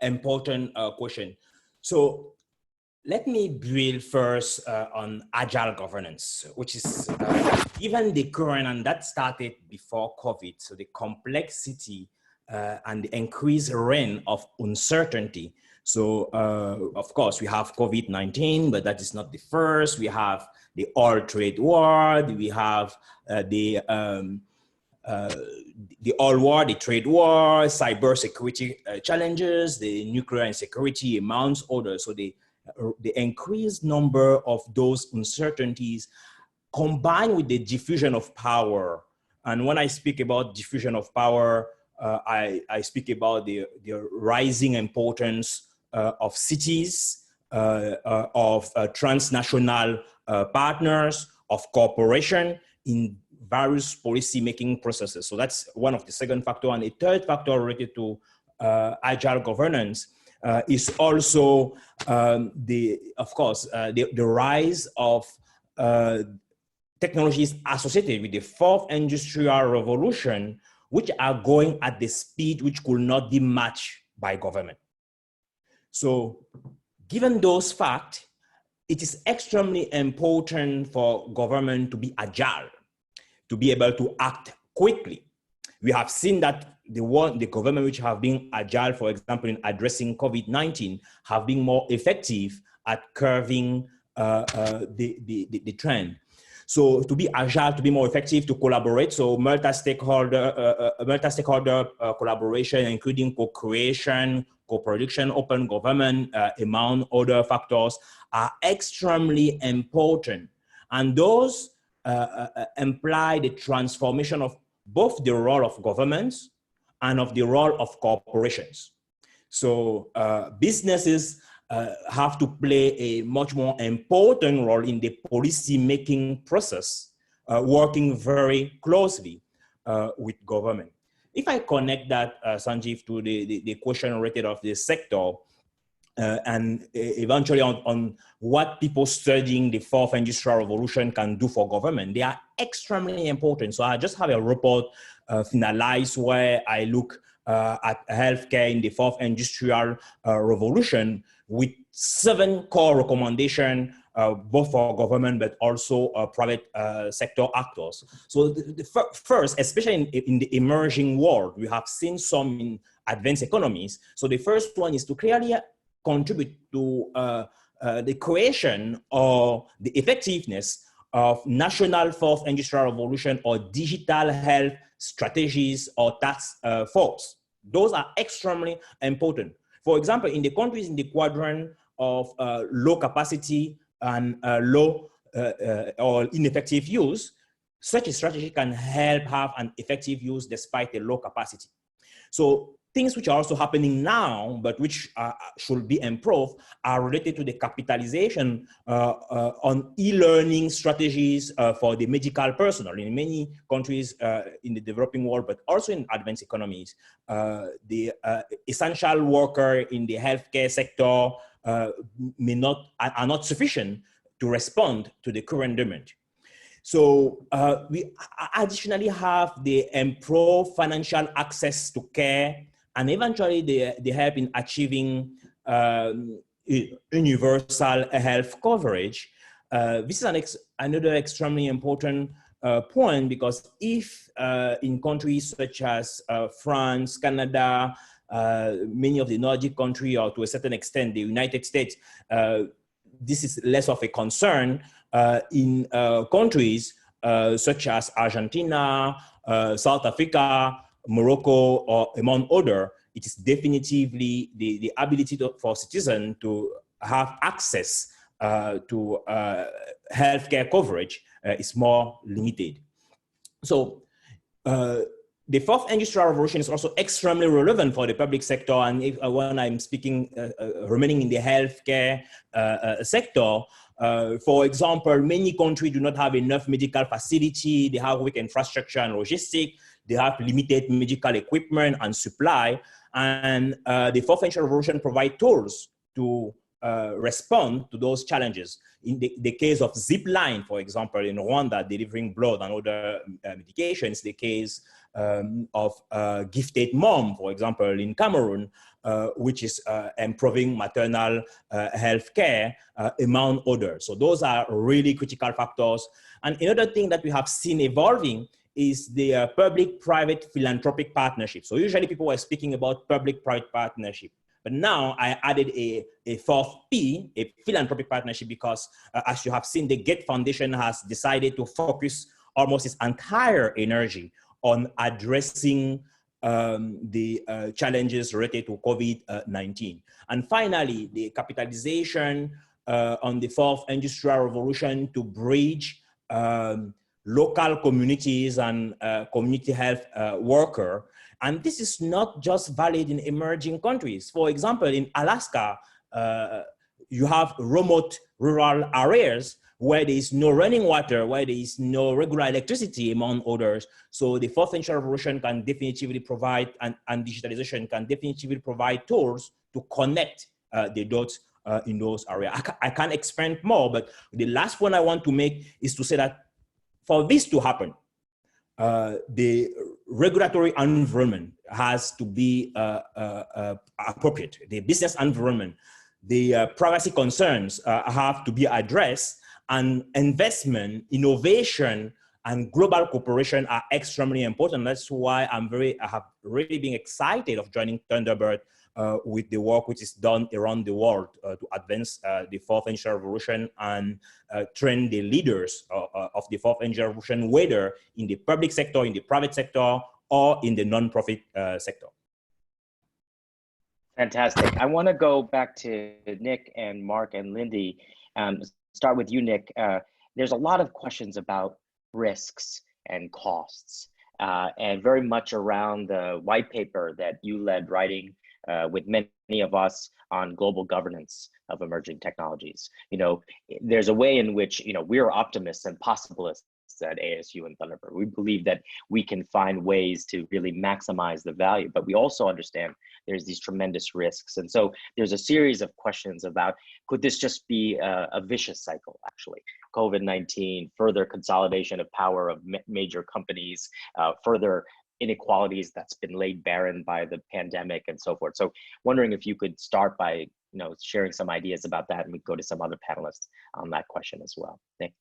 important question. So let me drill first on agile governance, which is given the current, and that started before COVID, so the complexity and the increased reign of uncertainty. So of course we have COVID-19, but that is not the first. We have the oil trade war, we have the oil war, the trade war, cybersecurity challenges, the nuclear insecurity, amounts others. So the increased number of those uncertainties combined with the diffusion of power. And when I speak about diffusion of power, I speak about the rising importance of cities, of transnational partners, of cooperation in various policy-making processes. So that's one of the second factor. And the third factor related to agile governance is also the rise of technologies associated with the fourth industrial revolution, which are going at the speed which could not be matched by government. So given those facts, it is extremely important for government to be agile, to be able to act quickly. We have seen that the government which have been agile, for example, in addressing COVID-19, have been more effective at curbing the trend. So to be agile, to be more effective, to collaborate, so multi-stakeholder collaboration, including co-creation, co-production, open government, among other factors, are extremely important. And those imply the transformation of both the role of governments and of the role of corporations. So businesses have to play a much more important role in the policy making process, working very closely with government. If I connect that, Sanjeev, to the question related of the sector, and eventually on what people studying the fourth industrial revolution can do for government, they are extremely important. So I just have a report finalized where I look at healthcare in the fourth industrial revolution with 7 core recommendations, both for government but also private sector actors. So the first, especially in the emerging world, we have seen some in advanced economies. So the first one is to clearly contribute to the creation or the effectiveness of national fourth industrial revolution or digital health strategies or task force. Those are extremely important. For example, in the countries in the quadrant of low capacity and low or ineffective use, such a strategy can help have an effective use despite the low capacity. So things which are also happening now, but which should be improved, are related to the capitalization on e-learning strategies for the medical personnel. In many countries in the developing world, but also in advanced economies, the essential worker in the healthcare sector are not sufficient to respond to the current demand. So we additionally have the improved financial access to care, and eventually they help in achieving universal health coverage. This is another extremely important point, because if in countries such as France, Canada, many of the Nordic countries, or to a certain extent the United States, this is less of a concern. In countries such as Argentina, South Africa, Morocco, or among others, it is definitively the ability for citizens to have access to healthcare coverage is more limited. So the fourth industrial revolution is also extremely relevant for the public sector. And when I'm speaking, remaining in the healthcare sector, for example, many countries do not have enough medical facility. They have weak infrastructure and logistics. They have limited medical equipment and supply. And the fourth industrial revolution provides tools to respond to those challenges. In the case of Zipline, for example, in Rwanda, delivering blood and other medications, the case of Gifted Mom, for example, in Cameroon, which is improving maternal health care, among others. So those are really critical factors. And another thing that we have seen evolving is the public-private philanthropic partnership. So usually people are speaking about public-private partnership. But now I added a fourth P, a philanthropic partnership, because as you have seen, the Gates Foundation has decided to focus almost its entire energy on addressing the challenges related to COVID-19. And finally, the capitalization on the fourth industrial revolution to bridge local communities and community health worker. And this is not just valid in emerging countries. For example, in Alaska, you have remote rural areas where there is no running water, where there is no regular electricity, among others. So the fourth industrial revolution can definitively provide, and digitalization can definitively provide tools to connect the dots in those areas. I can't expand more, but the last point I want to make is to say that for this to happen, the regulatory environment has to be appropriate. The business environment, the privacy concerns have to be addressed, and investment, innovation, and global cooperation are extremely important. That's why I have really been excited of joining Thunderbird with the work which is done around the world to advance the fourth industrial revolution and train the leaders of the fourth industrial revolution, whether in the public sector, in the private sector, or in the non-profit sector. Fantastic. I want to go back to Nick and Mark and Lindy. Start with you, Nick. There's a lot of questions about risks and costs, and very much around the white paper that you led writing with many of us on global governance of emerging technologies. You know, there's a way in which, you know, we're optimists and possibilists at ASU and Thunderbird. We believe that we can find ways to really maximize the value, but we also understand there's these tremendous risks. And so there's a series of questions about, could this just be a vicious cycle, actually? COVID-19, further consolidation of power of major companies, further inequalities that's been laid barren by the pandemic and so forth. So wondering if you could start by, you know, sharing some ideas about that, and we go to some other panelists on that question as well. Thanks.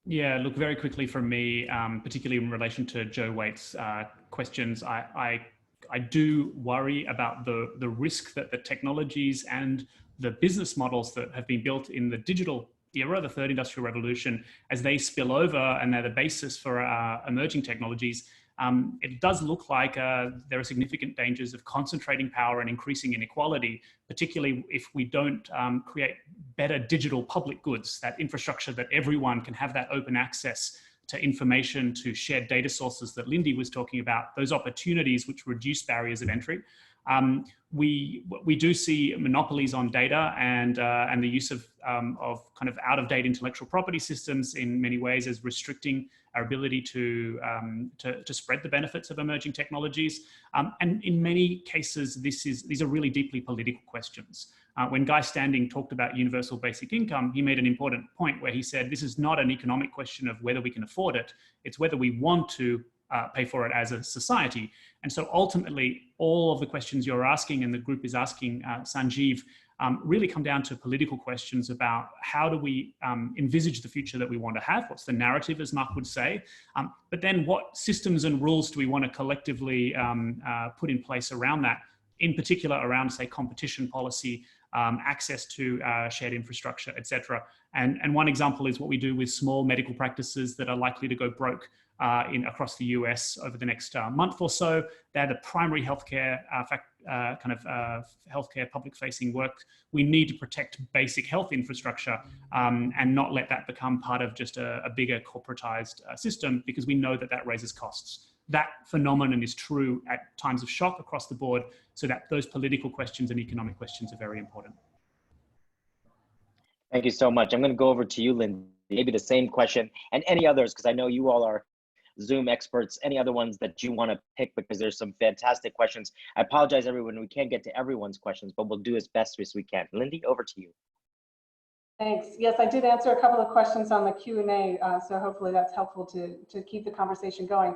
Yeah, look, very quickly from me, particularly in relation to Joe Waite's questions, I do worry about the risk that the technologies and the business models that have been built in the digital era, the third industrial revolution, as they spill over and they're the basis for emerging technologies. It does look like there are significant dangers of concentrating power and increasing inequality, particularly if we don't create better digital public goods, that infrastructure that everyone can have that open access to information, to shared data sources that Lindy was talking about, those opportunities which reduce barriers of entry. We do see monopolies on data and the use of kind of out-of-date intellectual property systems in many ways as restricting our ability to spread the benefits of emerging technologies. And in many cases, these are really deeply political questions. When Guy Standing talked about universal basic income, he made an important point where he said, this is not an economic question of whether we can afford it, it's whether we want to pay for it as a society. And so ultimately, all of the questions you're asking and the group is asking, Sanjeev, really come down to political questions about how do we envisage the future that we want to have? What's the narrative, as Mark would say? But then what systems and rules do we want to collectively put in place around that? In particular around, say, competition policy, access to shared infrastructure, et cetera. And one example is what we do with small medical practices that are likely to go broke across the US over the next month or so. They're the primary healthcare healthcare public-facing work. We need to protect basic health infrastructure and not let that become part of just a bigger corporatized system, because we know that that raises costs. That phenomenon is true at times of shock across the board, so that those political questions and economic questions are very important. Thank you so much. I'm going to go over to you, Lindy. Maybe the same question, and any others, because I know you all are Zoom experts. Any other ones that you want to pick, because there's some fantastic questions. I apologize, everyone. We can't get to everyone's questions, but we'll do as best as we can. Lindy, over to you. Thanks. Yes, I did answer a couple of questions on the Q&A, so hopefully that's helpful to keep the conversation going.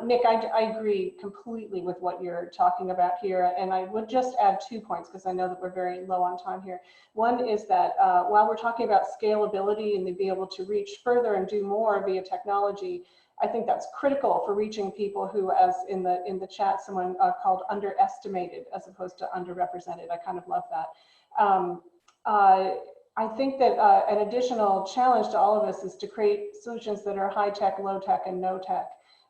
Nick, I agree completely with what you're talking about here, and I would just add 2 points because I know that we're very low on time here. One is that while we're talking about scalability and to be able to reach further and do more via technology, I think that's critical for reaching people who, as in the chat, someone called underestimated as opposed to underrepresented. I kind of love that. I think that an additional challenge to all of us is to create solutions that are high tech, low tech, and no tech.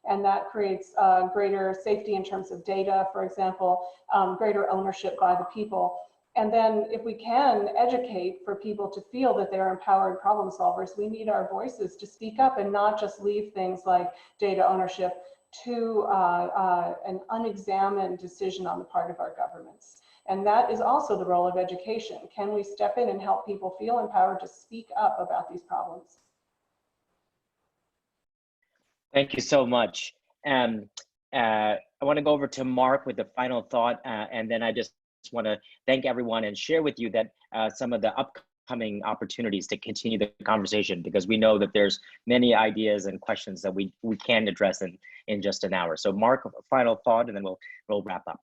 And that creates greater safety in terms of data, for example, greater ownership by the people. And then if we can educate for people to feel that they're empowered problem solvers, we need our voices to speak up and not just leave things like data ownership to an unexamined decision on the part of our governments. And that is also the role of education. Can we step in and help people feel empowered to speak up about these problems? Thank you so much. I want to go over to Mark with the final thought, and then I just want to thank everyone and share with you that some of the upcoming opportunities to continue the conversation, because we know that there's many ideas and questions that we can address in just an hour. So Mark, final thought, and then we'll wrap up.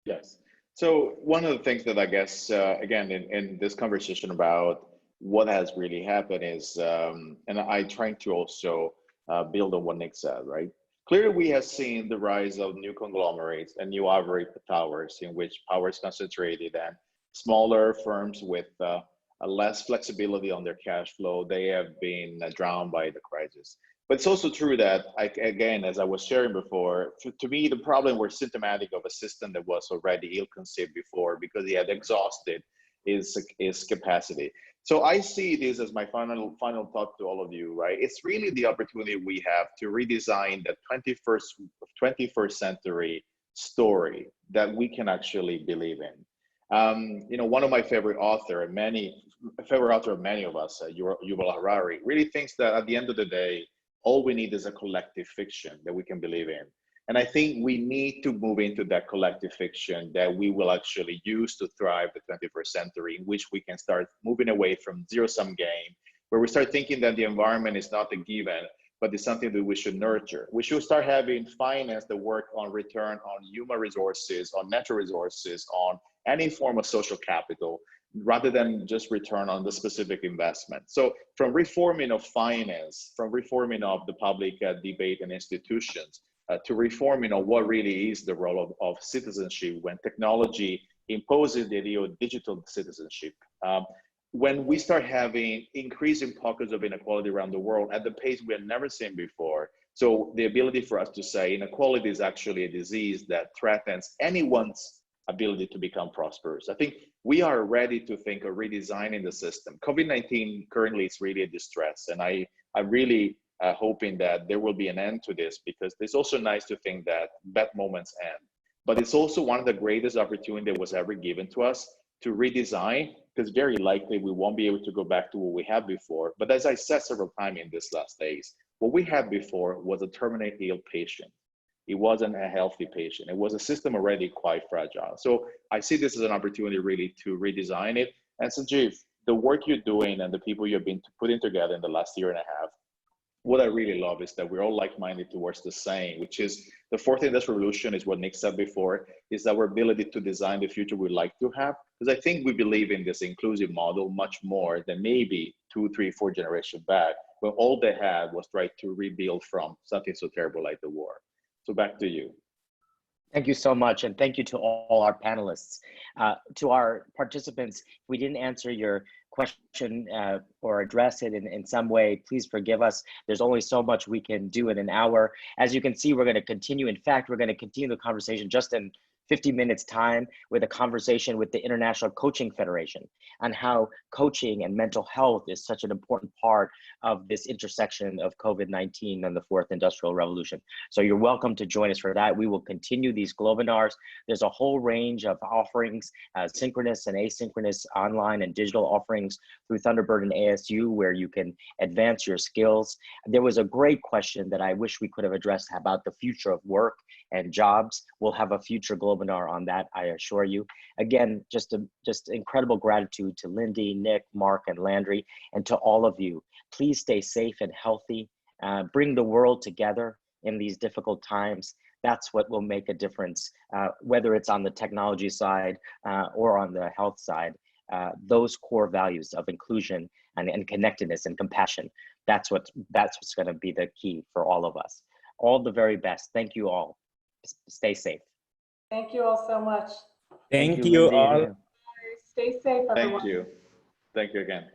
Yes. So one of the things that I guess, again, in this conversation about what has really happened is, and I trying to also build on what Nick said, right? Clearly, we have seen the rise of new conglomerates and new ivory towers in which power is concentrated, and smaller firms with less flexibility on their cash flow, they have been drowned by the crisis. But it's also true that, again, as I was sharing before, to me, the problem was symptomatic of a system that was already ill-conceived before because it had exhausted its capacity. So I see this as my final thought to all of you, right? It's really the opportunity we have to redesign the 21st century story that we can actually believe in. You know, one of my favorite author of many of us, Yuval Harari, really thinks that at the end of the day, all we need is a collective fiction that we can believe in. And I think we need to move into that collective fiction that we will actually use to thrive the 21st century, in which we can start moving away from zero-sum game, where we start thinking that the environment is not a given, but it's something that we should nurture. We should start having finance that work on return on human resources, on natural resources, on any form of social capital, rather than just return on the specific investment. So from reforming of finance, from reforming of the public debate and institutions, to reforming of what really is the role of citizenship when technology imposes the idea of digital citizenship. When we start having increasing pockets of inequality around the world at the pace we have never seen before, so the ability for us to say inequality is actually a disease that threatens anyone's ability to become prosperous. I think we are ready to think of redesigning the system. COVID-19 currently is really a distress, and I really hoping that there will be an end to this, because it's also nice to think that bad moments end. But it's also one of the greatest opportunities that was ever given to us to redesign, because very likely we won't be able to go back to what we had before. But as I said several times in these last days, what we had before was a terminally ill patient. It wasn't a healthy patient. It was a system already quite fragile. So I see this as an opportunity really to redesign it. And Sanjeev, the work you're doing and the people you've been putting together in the last year and a half, what I really love is that we're all like-minded towards the same, which is the fourth industrial revolution is what Nick said before, is our ability to design the future we'd like to have. Because I think we believe in this inclusive model much more than maybe 2, 3, 4 generations back, when all they had was try to rebuild from something so terrible like the war. So back to you. Thank you so much. And thank you to all our panelists. To our participants, if we didn't answer your question or address it in some way, please forgive us. There's only so much we can do in an hour. As you can see, we're going to continue. In fact, we're going to continue the conversation just in 50 minutes time with a conversation with the International Coaching Federation on how coaching and mental health is such an important part of this intersection of COVID-19 and the fourth industrial revolution. So you're welcome to join us for that. We will continue these Globinars. There's a whole range of offerings, synchronous and asynchronous online and digital offerings through Thunderbird and ASU, where you can advance your skills. There was a great question that I wish we could have addressed about the future of work and jobs. We'll have a future Globinar on that, I assure you. Again, just incredible gratitude to Lindy, Nick, Mark, and Landry, and to all of you. Please stay safe and healthy. Bring the world together in these difficult times. That's what will make a difference, whether it's on the technology side or on the health side. Those core values of inclusion and connectedness and compassion, that's what's going to be the key for all of us. All the very best. Thank you all. Stay safe. Thank you all so much. Thank you all. Stay safe, everyone. Thank you. Thank you again.